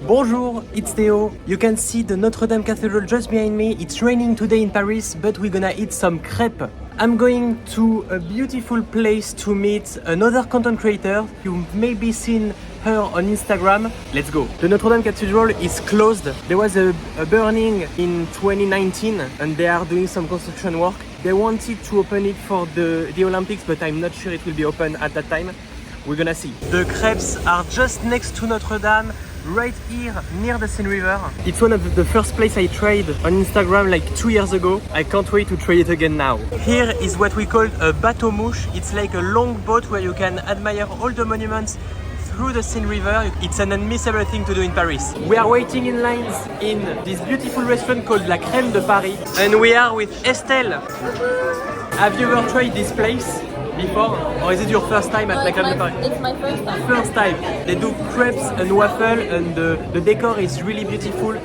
Bonjour, it's Théo. You can see the Notre Dame Cathedral just behind me. It's raining today in Paris, but we're gonna eat some crêpes. I'm going to a beautiful place to meet another content creator. You've maybe seen her on Instagram. Let's go. The Notre Dame Cathedral is closed. There was a burning in 2019 and they are doing some construction work. They wanted to open it for the Olympics, but I'm not sure it will be open at that time. We're gonna see. The crepes are just next to Notre Dame, right here near the Seine River. It's one of the first place I tried on Instagram like 2 years ago. I can't wait to try it again now. Here is what we call a bateau mouche. It's like a long boat where you can admire all the monuments through the Seine River. It's an unmissable thing to do in Paris. We are waiting in lines in this beautiful restaurant called La Crème de Paris. And we are with Estelle. Have you ever tried this place before? Or is it your first time at La Crème de Paris? It's my first time. First time. They do crepes and waffle and the decor is really beautiful.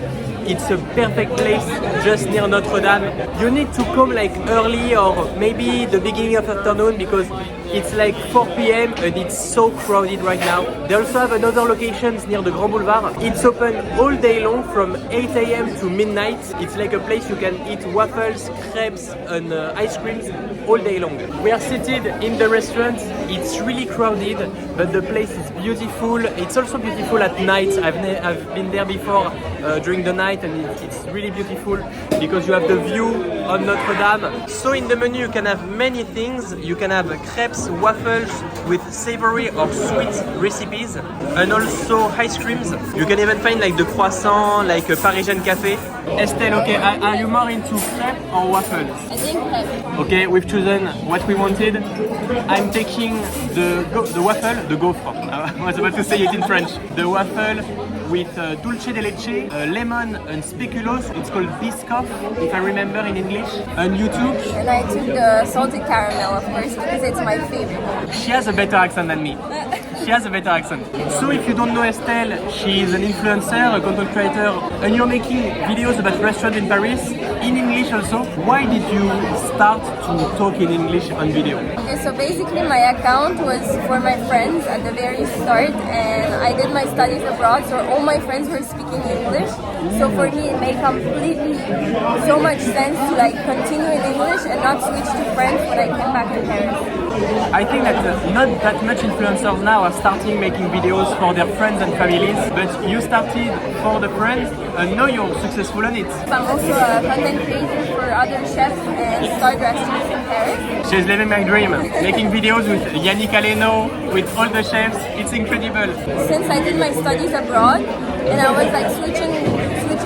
It's a perfect place just near Notre Dame. You need to come like early or maybe the beginning of afternoon because it's like 4 p.m. and it's so crowded right now. They also have another locations near the Grand Boulevard. It's open all day long from 8 a.m. to midnight. It's like a place you can eat waffles, crepes and ice creams all day long. We are seated in the restaurant. It's really crowded, but the place is beautiful. It's also beautiful at night. I've been there before during the night and it's really beautiful because you have the view on Notre Dame. So in the menu you can have many things. You can have crepes, waffles with savory or sweet recipes and also ice creams. You can even find like the croissant, like a Parisian café. Estelle, okay, are you more into crepes or waffles? I think crepes. Okay, we've chosen what we wanted. I'm taking the waffle, the gaufre. I was about to say it in French. The waffle with dulce de leche, lemon and speculoos. It's called biscoff, if I remember in English. And you took? And I took the salted caramel, of course, because it's my favorite. She has a better accent than me. She has a better accent. So if you don't know Estelle, she's an influencer, a content creator, and you're making videos about restaurants in Paris, in English also. Why did you start to talk in English on video? Okay, so basically my account was for my friends at the very start, and I did my studies abroad, so all my friends were speaking English. So for me it made completely so much sense to like continue in English and not switch to French when I came back to Paris. I think that not that much influencers now are starting making videos for their friends and families, but you started for the friends and now you're successful on it. I'm also a content creator for other chefs and star restaurants in Paris. She's living my dream, making videos with Yannick Aleno, with all the chefs. It's incredible. Since I did my studies abroad and I was like switching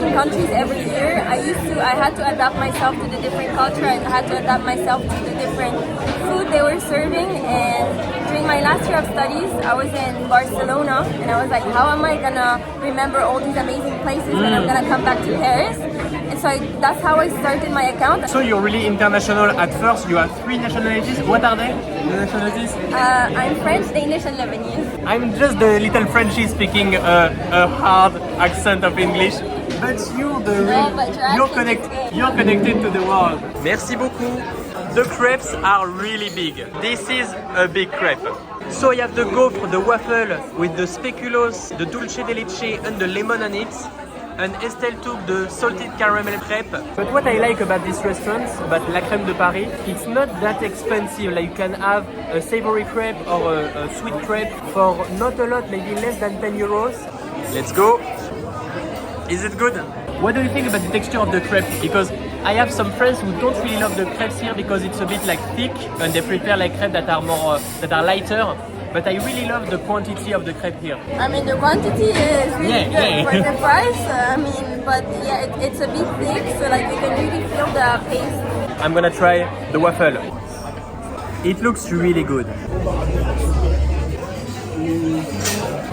countries every year, I had to adapt myself to the different culture. I had to adapt myself to the different food they were serving. And during my last year of studies, I was in Barcelona and I was like, how am I gonna remember all these amazing places when I'm gonna come back to Paris? And so that's how I started my account. So you're really international at first. You have 3 nationalities. What are they? The nationalities? I'm French, Danish and Lebanese. I'm just the little Frenchie speaking a hard accent of English. But you're you're connected to the world. Merci beaucoup. The crepes are really big. This is a big crepe. So you have the gaufre, the waffle with the speculoos, the dulce de leche and the lemon on it. And Estelle took the salted caramel crepe. But what I like about this restaurant, about La Crème de Paris, it's not that expensive. Like you can have a savory crepe or a sweet crepe for not a lot, maybe less than 10 euros. Let's go. Is it good? What do you think about the texture of the crepe? Because I have some friends who don't really love the crepes here because it's a bit like thick and they prefer like crepes that are more lighter. But I really love the quantity of the crepe here. I mean, the quantity is really good for the price. But yeah, it's a bit thick, so like you can really feel the paste. I'm gonna try the waffle. It looks really good.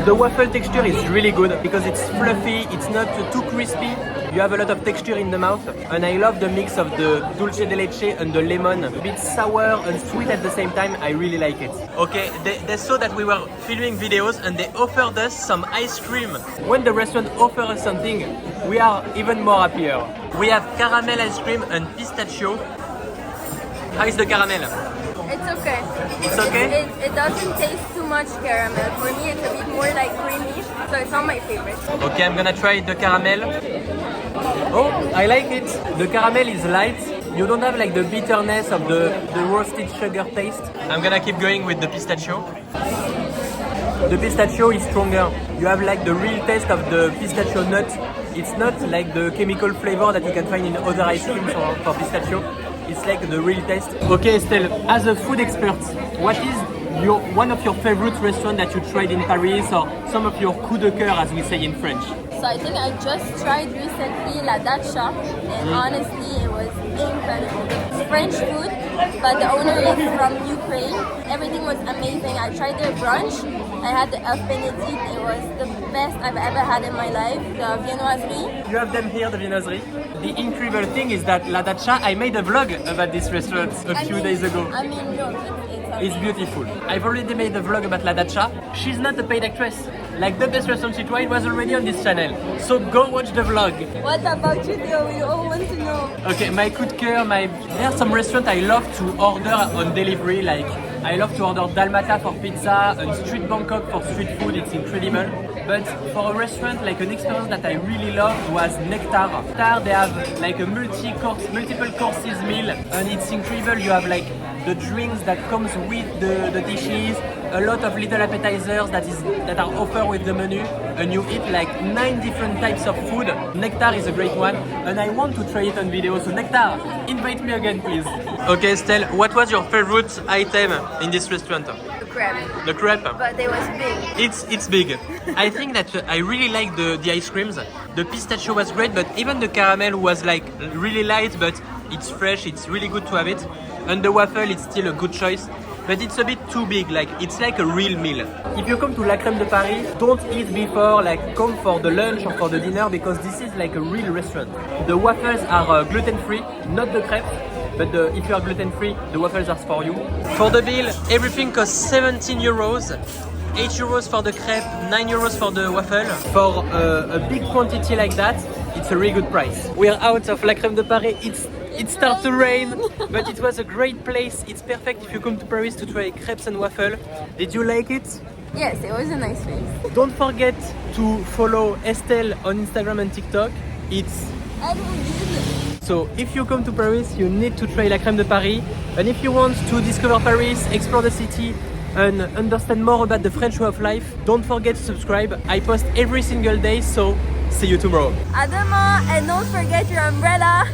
The waffle texture is really good because it's fluffy, it's not too crispy. You have a lot of texture in the mouth, and I love the mix of the dulce de leche and the lemon. A bit sour and sweet at the same time. I really like it. Okay, they saw that we were filming videos and they offered us some ice cream. When the restaurant offers us something, we are even more happier. We have caramel ice cream and pistachio. How is the caramel? It's okay. It's okay? It doesn't taste too much caramel. For me, it's a bit more like creamy, so it's not my favorite. Okay, I'm gonna try the caramel. Oh, I like it. The caramel is light. You don't have like the bitterness of the roasted sugar taste. I'm gonna keep going with the pistachio. The pistachio is stronger. You have like the real taste of the pistachio nut. It's not like the chemical flavor that you can find in other ice creams for pistachio. It's like the real taste. Okay, Estelle, as a food expert, what is one of your favorite restaurants that you tried in Paris, or some of your coup de cœur, as we say in French? So I think I just tried recently La Dacha, and honestly, it was incredible. It's French food, but the owner is from Ukraine. Everything was amazing. I tried their brunch. I had the œuf benedict. It was the best I've ever had in my life. The viennoiserie. You have them here, the viennoiserie. The incredible thing is that La Dacha, I made a vlog about this restaurant a few days ago. I mean, look, It's beautiful. I've already made a vlog about La Dacha. She's not a paid actress. Like the best restaurant she tried was already on this channel. So go watch the vlog. What about you, Théo? We all want to know. Okay, my coup de cœur, there are some restaurants I love to order on delivery. Like I love to order Dalmata for pizza and Street Bangkok for street food. It's incredible. But for a restaurant, like an experience that I really loved was Nectar. Nectar, they have like a multiple courses meal, and it's incredible. You have like the drinks that comes with the dishes, a lot of little appetizers that are offered with the menu, and you eat like 9 different types of food. Nectar is a great one, and I want to try it on video. So Nectar, invite me again, please. Okay, Estelle, what was your favorite item in this restaurant? The crepe. The crepe. But they was big. It's big. I think that I really like the ice creams. The pistachio was great, but even the caramel was like really light, but it's fresh. It's really good to have it. And the waffle, it's still a good choice, but it's a bit too big. Like it's like a real meal. If you come to La Crème de Paris, don't eat before. Like come for the lunch or for the dinner, because this is like a real restaurant. The waffles are gluten-free, not the crepes. But if you are gluten-free, the waffles are for you. For the bill, everything costs 17 euros. 8 euros for the crepe, 9 euros for the waffle. For a big quantity like that, it's a really good price. We are out of La Crème de Paris. It started to rain, but it was a great place. It's perfect if you come to Paris to try crepes and waffle. Did you like it? Yes, it was a nice place. Don't forget to follow Estelle on Instagram and TikTok. So if you come to Paris, you need to try La Crème de Paris. And if you want to discover Paris, explore the city, and understand more about the French way of life, don't forget to subscribe. I post every single day, so see you tomorrow. À demain, and don't forget your umbrella.